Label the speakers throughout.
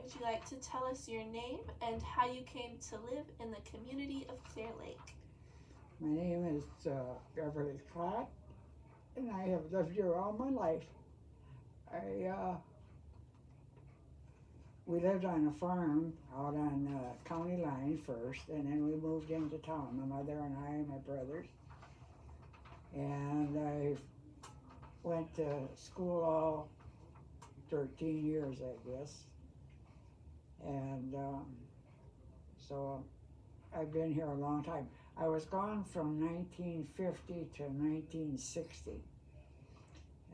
Speaker 1: Would you like to tell us your name and how you came to live in the community of Clear Lake?
Speaker 2: My name is Beverly Klatt, and I have lived here all my life. We lived on a farm out on the county line first, and then we moved into town, my mother and I and my brothers. And I went to school all 13 years, I guess. And so I've been here a long time. I was gone from 1950 to 1960.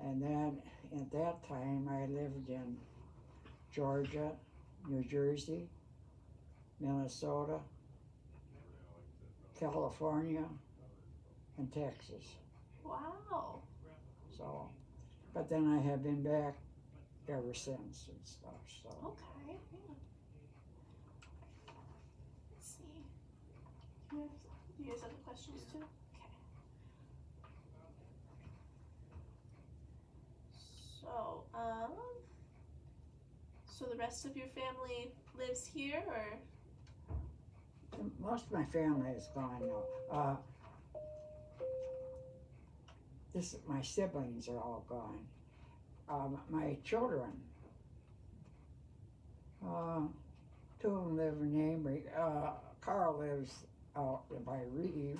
Speaker 2: And then at that time I lived in Georgia, New Jersey, Minnesota, California, and Texas.
Speaker 1: Wow.
Speaker 2: So, but then I have been back ever since and stuff. So.
Speaker 1: Okay. Yeah. Let's see. Do you guys have any questions too? Okay. So, so the rest of your family lives here, or?
Speaker 2: Most of my family is gone now. My siblings are all gone. My children, two of them live in Ambry. Carl lives out by Reeve,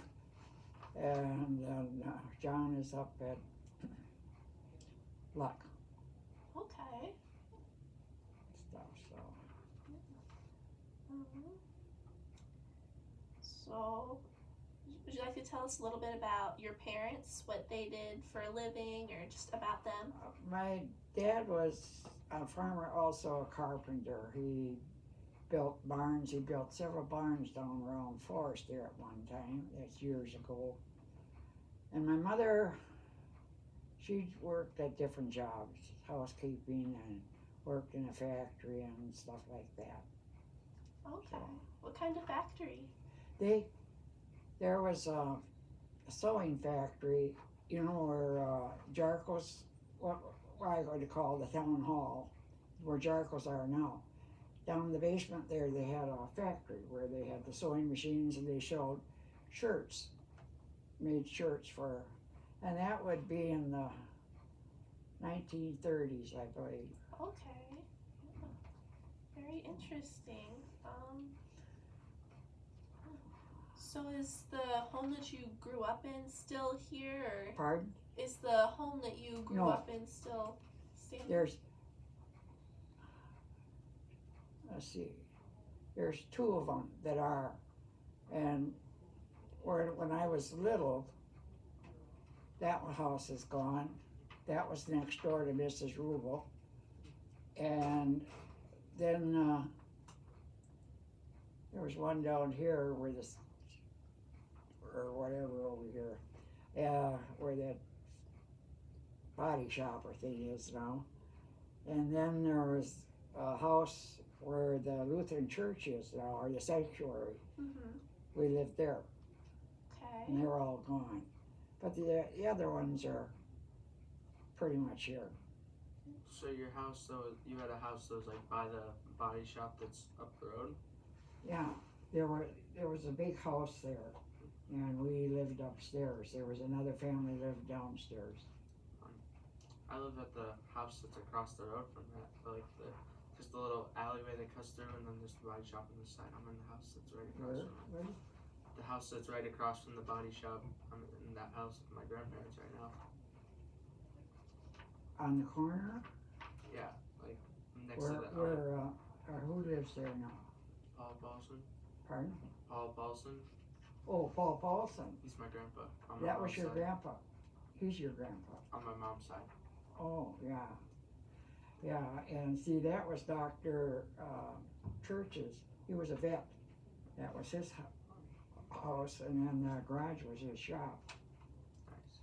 Speaker 2: and then John is up at Luck.
Speaker 1: Okay.
Speaker 2: Stuff. So.
Speaker 1: So, would you like to tell us a little bit about your parents, what they did for a living, or just about them?
Speaker 2: My dad was a farmer, also a carpenter. He built barns. He built several barns down around Forest there at one time. That's years ago. And my mother, she worked at different jobs, housekeeping, and worked in a factory and stuff like that.
Speaker 1: Okay.
Speaker 2: So,
Speaker 1: what kind of factory?
Speaker 2: There was a sewing factory, you know, where Jarkos, what I would call the town hall, where Jarkos are now. Down in the basement there, they had a factory where they had the sewing machines, and they sewed shirts, made shirts for, and that would be in the 1930s, I believe.
Speaker 1: Okay. Yeah. Very interesting. So is the home that you grew up in still here, or?
Speaker 2: Pardon?
Speaker 1: Is the home that you grew up in still standing?
Speaker 2: There's two of them that are, and when I was little, that house is gone. That was next door to Mrs. Rubel. And then there was one down here where or whatever over here, where that body shop or thing is now. And then there was a house where the Lutheran church is now, or the sanctuary.
Speaker 1: Mm-hmm.
Speaker 2: We lived there.
Speaker 1: Okay.
Speaker 2: And they're all gone. But the other ones are pretty much here.
Speaker 3: So your house, you had a house that was like by the body shop that's up the road?
Speaker 2: Yeah, there was a big house there, and we lived upstairs. There was another family lived downstairs.
Speaker 3: I live at the house that's across the road from that, like just the little alleyway that cuts through, and then there's the body shop on the side. I'm in the house that's right across from it. The house that's right across from the body shop. I'm in that house with my grandparents right now.
Speaker 2: On the corner?
Speaker 3: Yeah, like next to the.
Speaker 2: Who lives there now?
Speaker 3: Paul Paulson.
Speaker 2: Pardon?
Speaker 3: Paul Paulson.
Speaker 2: Oh, Paul Paulson.
Speaker 3: He's my grandpa.
Speaker 2: That was your grandpa. He's your grandpa.
Speaker 3: On my mom's side.
Speaker 2: Oh, yeah. Yeah, and see, that was Dr. Church's. He was a vet. That was his house, and then the garage was his shop.
Speaker 3: Nice.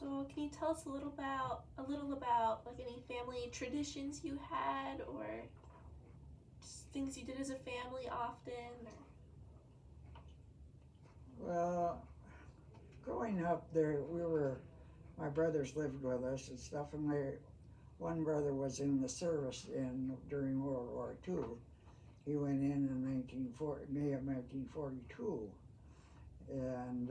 Speaker 1: So can you tell us a little about like any family traditions you had, or just things you did as a family often? Or?
Speaker 2: Well, growing up there, we were my brothers lived with us and stuff, and one brother was in the service during World War II. He went in May of 1942, and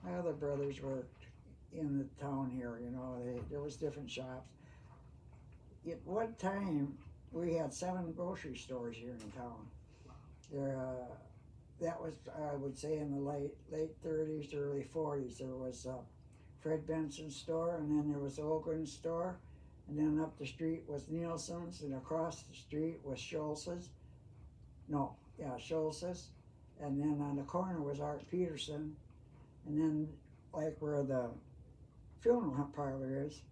Speaker 2: my other brothers worked in the town here. There was different shops. At one time, we had 7 grocery stores here in town. That was, I would say, in the late 30s, early 40s. There was Fred Benson's store, and then there was Ogren's store, and then up the street was Nielsen's, and across the street was Schultz's. Schultz's. And then on the corner was Art Peterson, and then like where the funeral parlor is,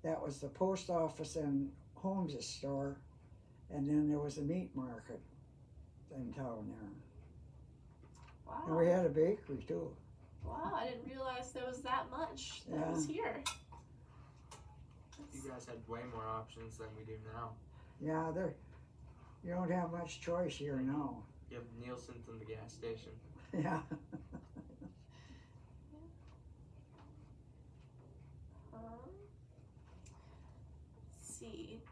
Speaker 2: that was the post office and Holmes's store, and then there was a meat market in town there.
Speaker 1: Wow.
Speaker 2: And we had a bakery too.
Speaker 1: Wow, I didn't realize there was that much that was here.
Speaker 3: You guys had way more options than we do now.
Speaker 2: Yeah, you don't have much choice here now.
Speaker 3: You have Nielsen's in the gas station.
Speaker 2: Yeah.
Speaker 1: Let's see.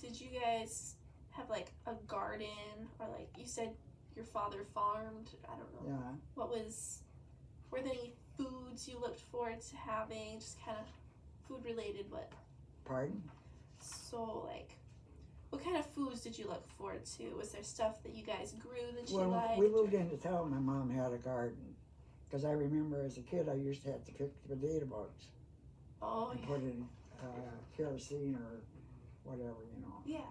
Speaker 1: Did you guys have like a garden, or like you said your father farmed? I don't know.
Speaker 2: Yeah.
Speaker 1: Were there any foods you looked forward to having? Just kind of food related, but.
Speaker 2: Pardon?
Speaker 1: So like, what kind of foods did you look forward to? Was there stuff that you guys grew that you
Speaker 2: Well,
Speaker 1: liked?
Speaker 2: we moved into town. My mom had a garden. Because I remember as a kid, I used to have to pick the potato bugs
Speaker 1: Oh,
Speaker 2: and
Speaker 1: yeah.
Speaker 2: put in kerosene or whatever,
Speaker 1: Yeah.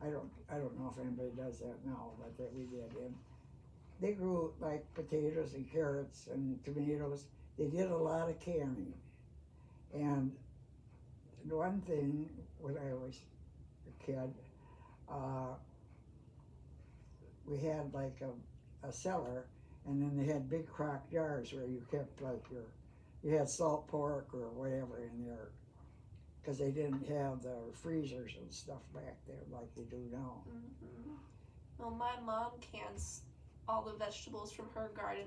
Speaker 2: I don't know if anybody does that now, but that we did. And they grew like potatoes and carrots and tomatoes. They did a lot of canning. And one thing when I was a kid, we had like a cellar, and then they had big crock jars where you kept like you had salt pork or whatever in there, because they didn't have the freezers and stuff back there like they do now.
Speaker 1: Mm-hmm. Well, my mom cans all the vegetables from her garden.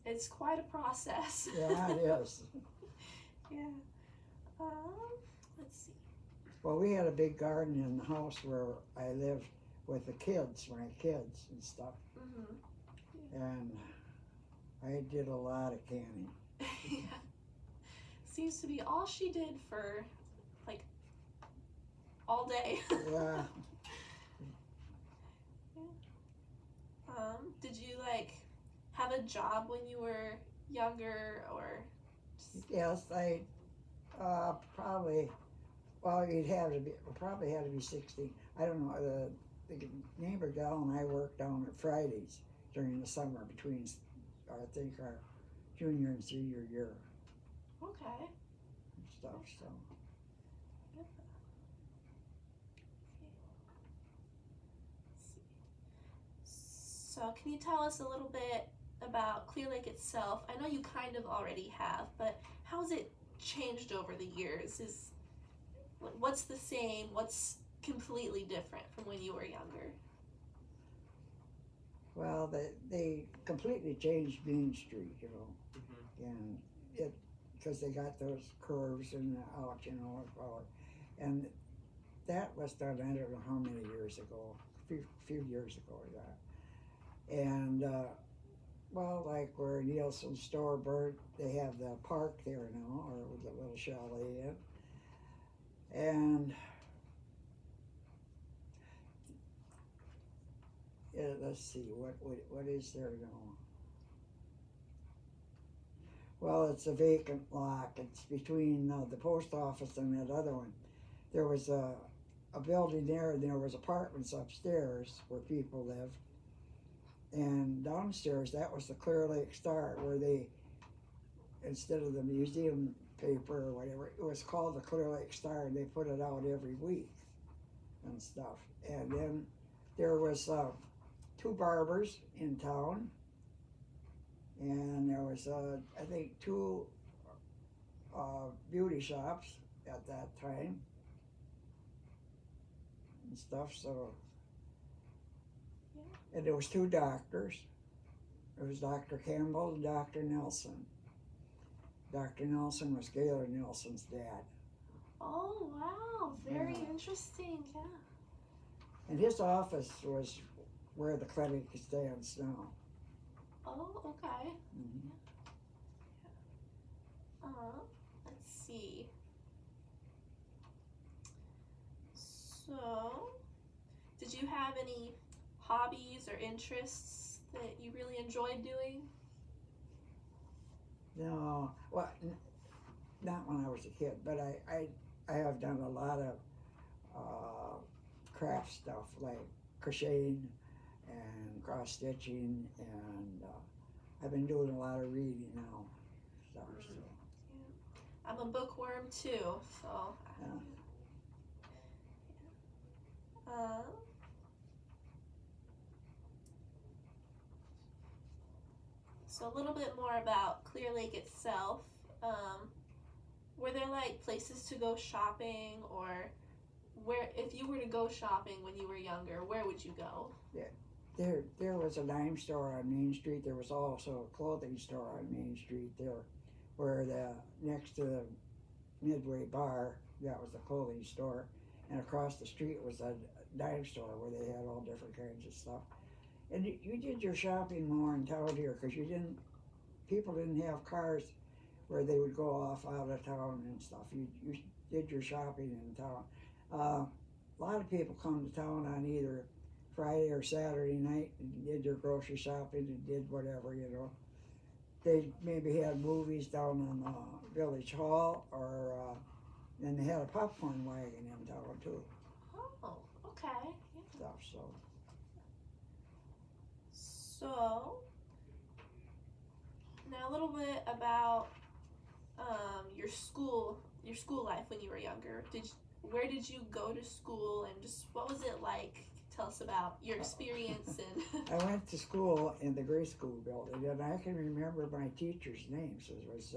Speaker 1: It's quite a process.
Speaker 2: Yeah, it is.
Speaker 1: Yeah. Let's see.
Speaker 2: Well, we had a big garden in the house where I lived with the kids, my kids and stuff.
Speaker 1: Mm-hmm.
Speaker 2: And I did a lot of canning.
Speaker 1: Yeah. Seems to be all she did for like all day.
Speaker 2: Yeah.
Speaker 1: Did you like have a job when you were younger, or?
Speaker 2: Yes, I probably. Well, probably had to be 16. I don't know. The neighbor gal and I worked down at Fridays during the summer between, I think, our junior and senior year.
Speaker 1: Okay.
Speaker 2: And stuff. So.
Speaker 1: Yeah. So, can you tell us a little bit about Clear Lake itself? I know you kind of already have, but how has it changed over the years? What's the same? What's completely different from when you were younger?
Speaker 2: Well, they completely changed Main Street,
Speaker 3: Mm-hmm.
Speaker 2: and because they got those curves and out, and that was done. I don't know how many years ago, few years ago, that, and well, like where Nielsen's store burnt, they have the park there now, or with a little chalet in, and. Let's see, what is there now? Well, it's a vacant lot. It's between the post office and that other one. There was a building there, and there was apartments upstairs where people lived. And downstairs, that was the Clear Lake Star, where they, instead of the museum paper or whatever, it was called the Clear Lake Star, and they put it out every week and stuff. And then there was 2 barbers in town, and there was I think 2 beauty shops at that time and stuff. So, and there was 2 doctors, There was Dr. Campbell and Dr. Nelson. Dr. Nelson was Gaylord Nelson's dad.
Speaker 1: Oh, wow. Very
Speaker 2: Yeah.
Speaker 1: interesting. Yeah.
Speaker 2: And his office was where the clinic stands now.
Speaker 1: Oh, okay.
Speaker 2: Mm-hmm.
Speaker 1: Let's see. So, did you have any hobbies or interests that you really enjoyed doing?
Speaker 2: No, well, not when I was a kid, but I have done a lot of craft stuff like crocheting and cross stitching, and I've been doing a lot of reading now. So.
Speaker 1: I'm a bookworm too, so.
Speaker 2: Yeah.
Speaker 1: So a little bit more about Clear Lake itself. Were there like places to go shopping, or where, if you were to go shopping when you were younger, where would you go?
Speaker 2: There was a dime store on Main Street. There was also a clothing store on Main Street there, where next to the Midway Bar, that was the clothing store, and across the street was a dime store where they had all different kinds of stuff. And you did your shopping more in town here because people didn't have cars where they would go off out of town and stuff. You did your shopping in town. A lot of people come to town on either Friday or Saturday night and did their grocery shopping and did whatever, you know. They maybe had movies down on the Village Hall, or then they had a popcorn wagon in town too.
Speaker 1: Oh, okay. Yeah.
Speaker 2: Stuff,
Speaker 1: So, now a little bit about your school life when you were younger. Where did you go to school, and just what was it like? Tell us about your experience. And
Speaker 2: I went to school in the grade school building, and I can remember my teacher's names. It was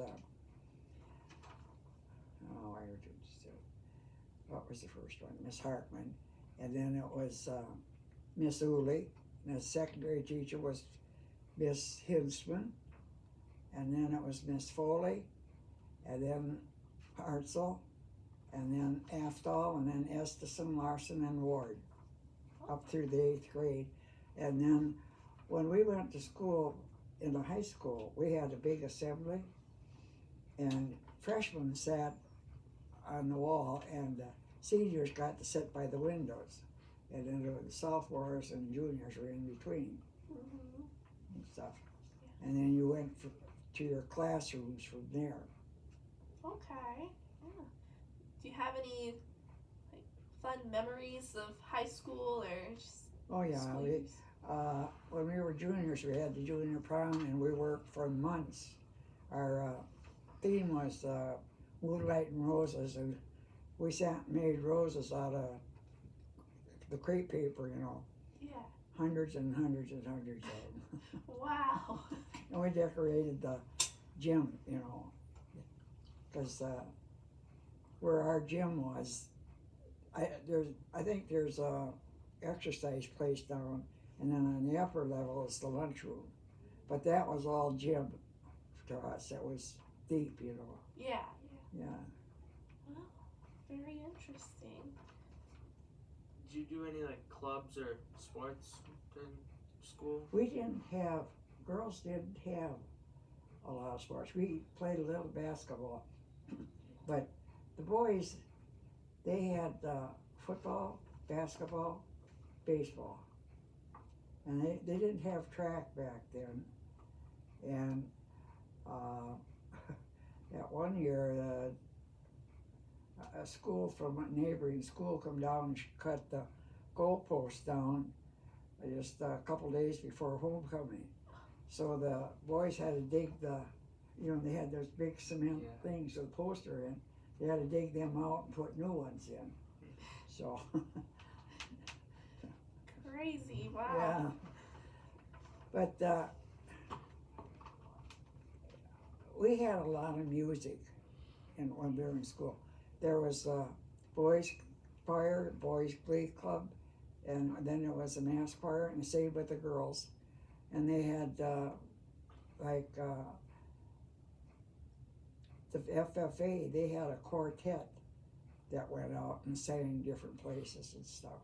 Speaker 2: what was the first one? Miss Hartman, and then it was Miss Uli, and the secondary teacher was Miss Hinsman, and then it was Miss Foley, and then Hartzell, and then Aftal, and then Estison, Larson, and Ward, up through the 8th grade. And then when we went to school in the high school, we had a big assembly, and freshmen sat on the wall, and seniors got to sit by the windows, and then the sophomores and juniors were in between.
Speaker 1: Mm-hmm.
Speaker 2: And stuff. And then you went to your classrooms from there.
Speaker 1: Okay. Yeah. Do you have any like fun memories of high school or just
Speaker 2: Oh yeah,
Speaker 1: school years?
Speaker 2: when we were juniors, we had the junior prom, and we worked for months. Our theme was Moonlight and Roses, and we sat and made roses out of the crepe paper, you know.
Speaker 1: Yeah.
Speaker 2: Hundreds and hundreds and hundreds of them.
Speaker 1: Wow.
Speaker 2: And we decorated the gym, you know, because where our gym was, I think there's a exercise place down, and then on the upper level is the lunchroom. But that was all gym to us. It was deep, you know.
Speaker 1: Yeah.
Speaker 2: Yeah.
Speaker 1: Wow. Very interesting.
Speaker 3: Did you do any like clubs or sports in school?
Speaker 2: We didn't have, girls didn't have a lot of sports. We played a little basketball, but the boys, they had football, basketball, baseball, and they didn't have track back then. And that one year, a school from a neighboring school come down and cut the goalpost down just a couple days before homecoming. So the boys had to dig they had those big cement things with a poster in. They had to dig them out and put new ones in. So.
Speaker 1: Crazy. Wow.
Speaker 2: Yeah. But we had a lot of music when we were in school. There was boys choir, boys glee club, and then there was a mass choir, and the same with the girls. And they had like the FFA, they had a quartet that went out and sang different places and stuff.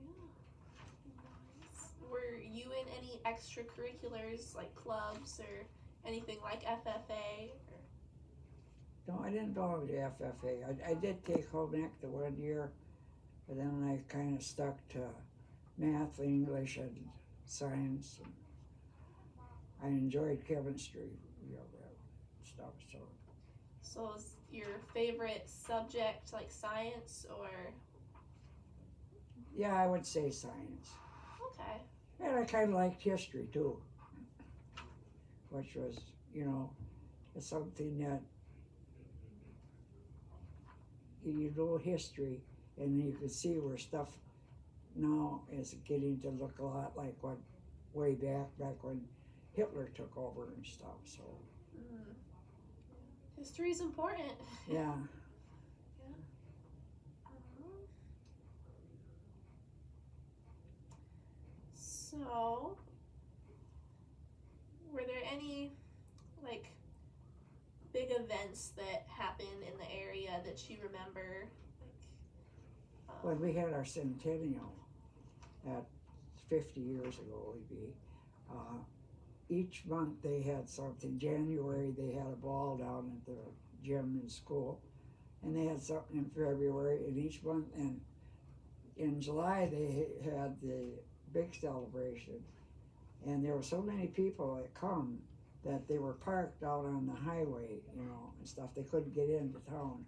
Speaker 1: Nice. Were you in any extracurriculars like clubs or anything like FFA?
Speaker 2: No, I didn't belong to FFA. I did take home ec the 1 year, but then I kind of stuck to math, English, and science. And I enjoyed chemistry, stuff.
Speaker 1: So is your favorite subject like science or?
Speaker 2: Yeah, I would say science.
Speaker 1: Okay.
Speaker 2: And I kind of liked history too, which was, something that you know history, and you can see where stuff now is getting to look a lot like what way back when Hitler took over and stuff. So
Speaker 1: history's important.
Speaker 2: yeah.
Speaker 1: So, were there any like big events that happened in the area that you remember?
Speaker 2: When we had our centennial at 50 years ago, would be each month they had something. January they had a ball down at the gym in school, and they had something in February, and each month, and in July they had the big celebration, and there were so many people that come that they were parked out on the highway, and stuff. They couldn't get into town.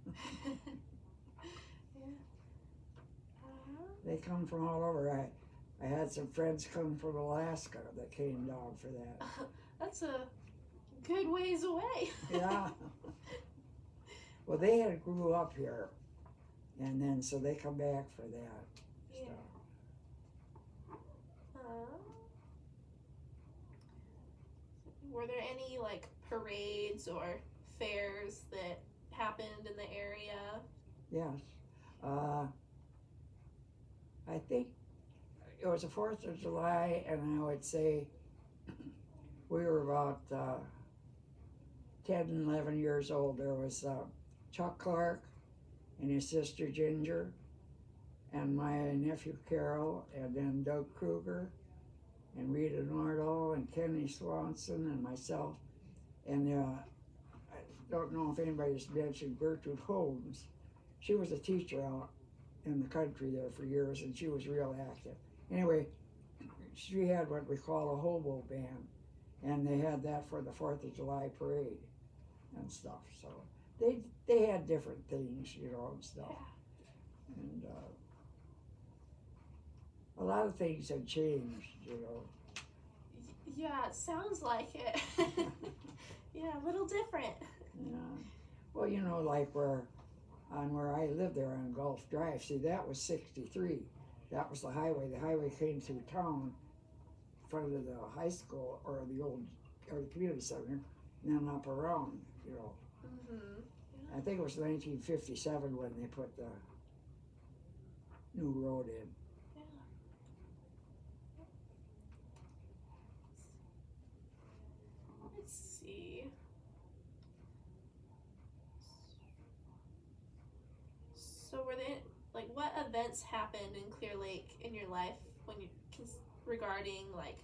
Speaker 2: They come from all over. I had some friends come from Alaska that came down for that.
Speaker 1: That's a good ways away.
Speaker 2: Yeah. Well, they had grew up here, and then so they come back for that.
Speaker 1: Yeah. Were there any like parades or fairs that happened in the area?
Speaker 2: Yes. I think it was the 4th of July, and I would say we were about 10, 11 years old. There was Chuck Clark and his sister Ginger, and my nephew Carol, and then Doug Kruger, and Rita Nardo, and Kenny Swanson, and myself. And I don't know if anybody's mentioned Gertrude Holmes. She was a teacher out in the country there for years, and she was real active. Anyway, she had what we call a hobo band, and they had that for the 4th of July parade and stuff. So they had different things, and stuff. And a lot of things had changed,
Speaker 1: Yeah, it sounds like it. Yeah, a little different.
Speaker 2: Yeah. Well, like where I lived there on Gulf Drive, see, that was 63. That was the highway. The highway came through town in front of the high school or the community center, and then up around,
Speaker 1: Mm-hmm.
Speaker 2: I think it was 1957 when they put the new road in.
Speaker 1: Let's see. So were there what events happened in Clear Lake in your life when you regarding like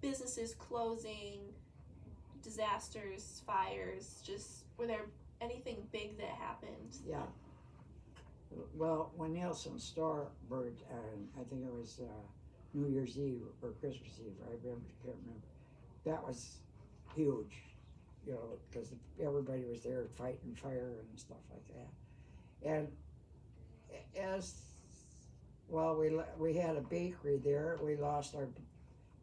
Speaker 1: businesses closing, disasters, fires? Just were there anything big that happened?
Speaker 2: Yeah. Well, when Nielsen's store burned, and I think it was New Year's Eve or Christmas Eve, I can't remember. That was huge, because everybody was there fighting fire and stuff like that. And as well, we had a bakery there. We lost our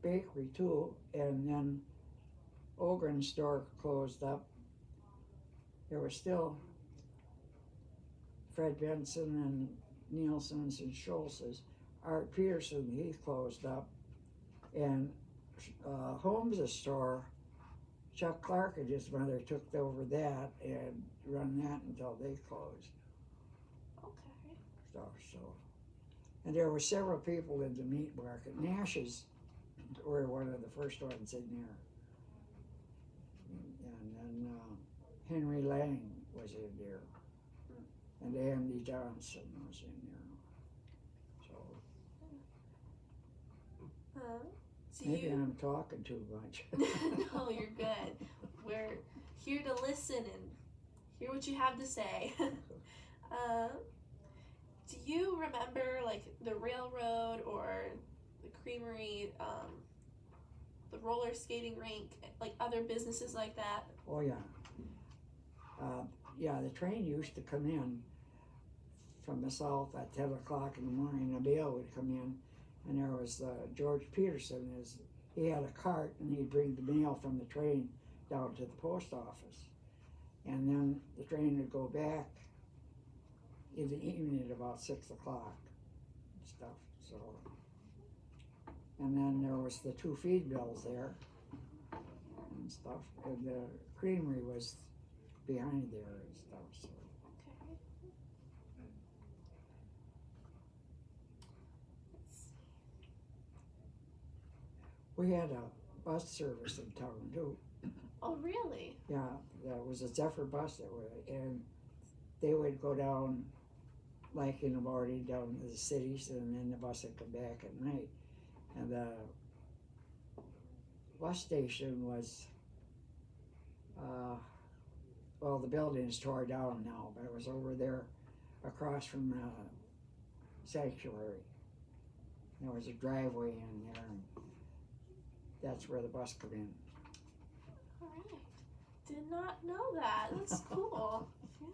Speaker 2: bakery too, and then Ogren's store closed up. There was still Fred Benson and Nielsen's and Schultz's. Art Peterson, he closed up. And Holmes' store, Chuck Clark and his mother took over that and run that until they closed.
Speaker 1: Okay.
Speaker 2: So, and there were several people in the meat market. Nash's were one of the first ones in there. and then Henry Lang was in there, and Andy Johnson was in there. So maybe I'm talking too much.
Speaker 1: No, you're good. We're here to listen and hear what you have to say. Do you remember like the railroad or the creamery, the roller skating rink, like other businesses like that?
Speaker 2: Oh yeah. Yeah, the train used to come in from the south at 10 o'clock in the morning. The mail would come in, and there was George Peterson. He had a cart, and he'd bring the mail from the train down to the post office. And then the train would go back in the evening at about 6 o'clock and stuff. So, and then there was the 2 feed mills there and stuff, and the creamery was behind there and stuff. So.
Speaker 1: Okay.
Speaker 2: We had a bus service in town too.
Speaker 1: Oh, really?
Speaker 2: Yeah, there was a Zephyr bus that would, and they would go down like in the morning down to the cities, and then the bus would come back at night. And the bus station was, well, the building is tore down now, but it was over there across from the sanctuary. There was a driveway in there, and that's where the bus come in.
Speaker 1: All right. Did not know that. That's cool. Yeah.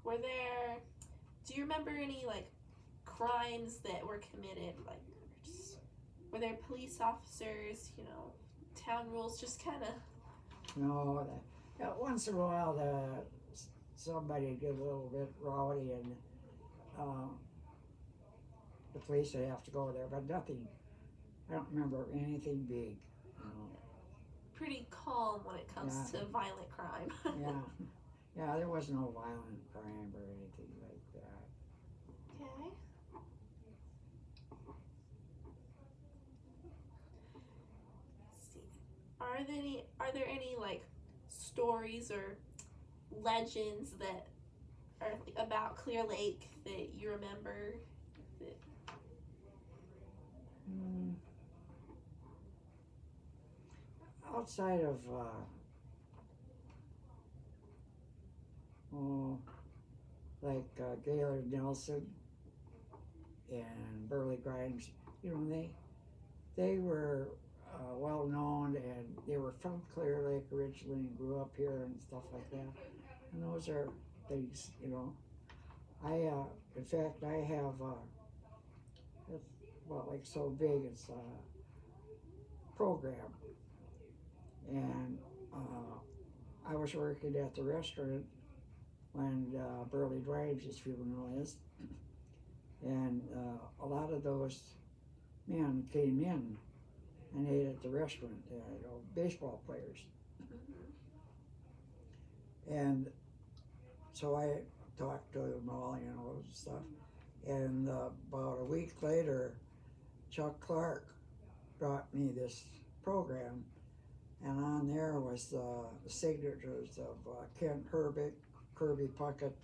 Speaker 1: Were there? Do you remember any like crimes that were committed? Like, were there police officers? You know, town rules just kind of.
Speaker 2: No, once in a while somebody get a little bit rowdy, and the police would have to go there, but nothing. I don't remember anything big.
Speaker 1: Pretty calm when it comes to violent crime.
Speaker 2: Yeah, there was no violent crime or anything like that.
Speaker 1: Okay. Let's see. Are there any like stories or legends that are about Clear Lake that you remember?
Speaker 2: Outside of Gaylord Nelson and Burley Grimes, you know, they were well known, and they were from Clear Lake originally and grew up here and stuff like that. And those are things, you know. In fact, I have it's like so big, it's a program, and I was working at the restaurant when Burley Grimes' funeral is, and a lot of those men came in and ate at the restaurant, baseball players. And so I talked to them all, you know, and stuff. And about a week later, Chuck Clark brought me this program, and on there was the signatures of Kent Herbick, Kirby Puckett,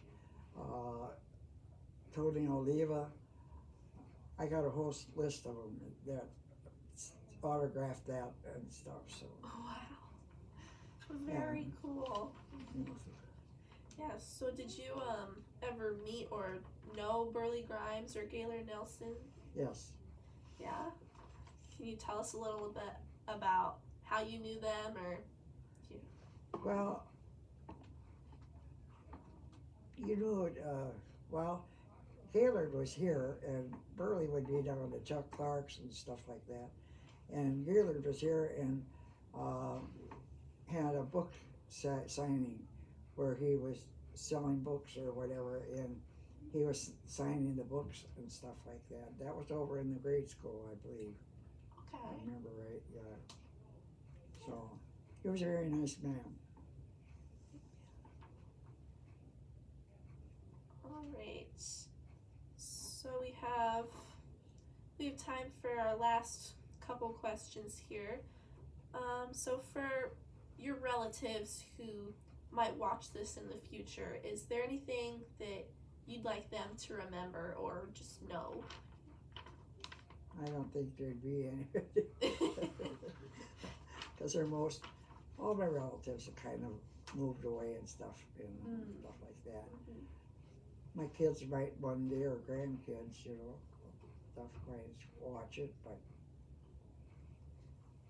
Speaker 2: Tony Oliva. I got a whole list of them that autographed that and stuff. So.
Speaker 1: Oh, wow. Very cool. Yeah, so did you ever meet or know Burley Grimes or Gaylord Nelson?
Speaker 2: Yes.
Speaker 1: Yeah? Can you tell us a little bit about how you knew them, or?
Speaker 2: Well, you knew it, Gaylord was here, and Burley would be down to Chuck Clark's and stuff like that. And Gaylord was here and had a book signing where he was selling books or whatever, and he was signing the books and stuff like that. That was over in the grade school, I believe.
Speaker 1: Okay.
Speaker 2: I remember right, yeah. So, he was a very nice man.
Speaker 1: All right. So we have time for our last couple questions here. So for your relatives who might watch this in the future, is there anything that you'd like them to remember or just know?
Speaker 2: I don't think there'd be any. Because all my relatives have kind of moved away and stuff, stuff like that.
Speaker 1: Mhm.
Speaker 2: My kids might one day, or grandkids, stuff might watch it, but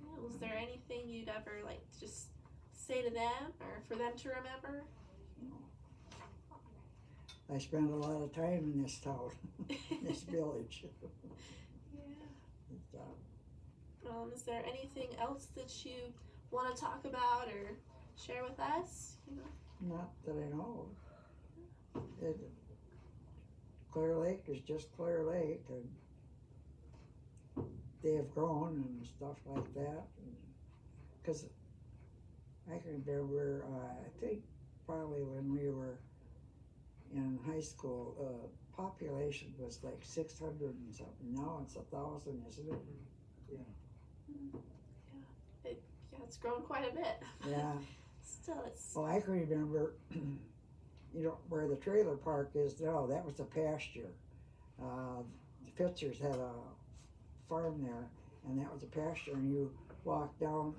Speaker 1: Yeah, was there anything you'd ever like just say to them or for them to remember?
Speaker 2: I spend a lot of time in this town, this village.
Speaker 1: Yeah.
Speaker 2: It's,
Speaker 1: Is there anything else that you want to talk about or share with us?
Speaker 2: not that I know of. Clear Lake is just Clear Lake, and they have grown and stuff like that. Because I can remember, I think probably when we were in high school, population was like 600 and something. Now it's 1,000, isn't it?
Speaker 1: It's grown quite a bit.
Speaker 2: Yeah.
Speaker 1: Still, it's.
Speaker 2: Well, I can remember, where the trailer park is now, that was a pasture. The Fitzers had a farm there, and that was a pasture, and you walked down,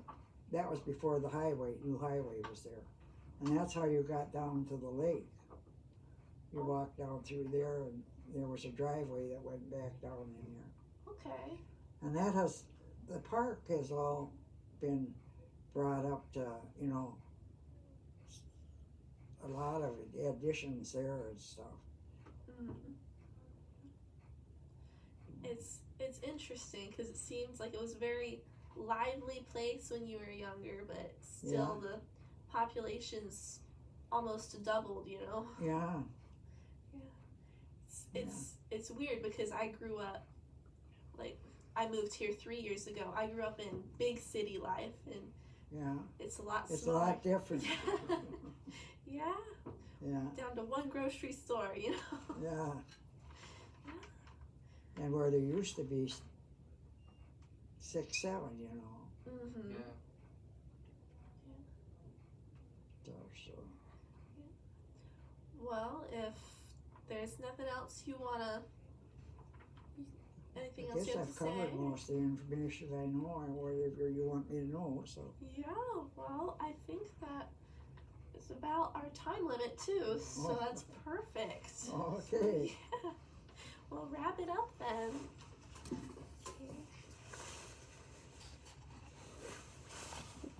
Speaker 2: that was before the new highway was there. And that's how you got down to the lake. You walked down through there, and there was a driveway that went back down in there.
Speaker 1: Okay.
Speaker 2: And the park has all been brought up to, a lot of additions there and stuff.
Speaker 1: Mm-hmm. It's interesting because it seems like it was a very lively place when you were younger, but still the population's almost doubled.
Speaker 2: Yeah.
Speaker 1: It's weird because I grew up, like, I moved here 3 years ago. I grew up in big city life, and it's a lot
Speaker 2: It's
Speaker 1: smaller.
Speaker 2: a lot different.
Speaker 1: Yeah.
Speaker 2: Yeah.
Speaker 1: Down to one grocery store,
Speaker 2: Yeah. And where there used to be 6, 7,
Speaker 1: Mm-hmm.
Speaker 3: Yeah.
Speaker 2: So.
Speaker 1: Well, if there's nothing else you wanna, anything
Speaker 2: I
Speaker 1: else
Speaker 2: guess
Speaker 1: you have
Speaker 2: I've
Speaker 1: to say?
Speaker 2: covered most of the information I know, or whatever you want me to know. So.
Speaker 1: Yeah. Well, I think that is about our time limit too. So that's perfect.
Speaker 2: Okay.
Speaker 1: Yeah. Well, wrap it up then.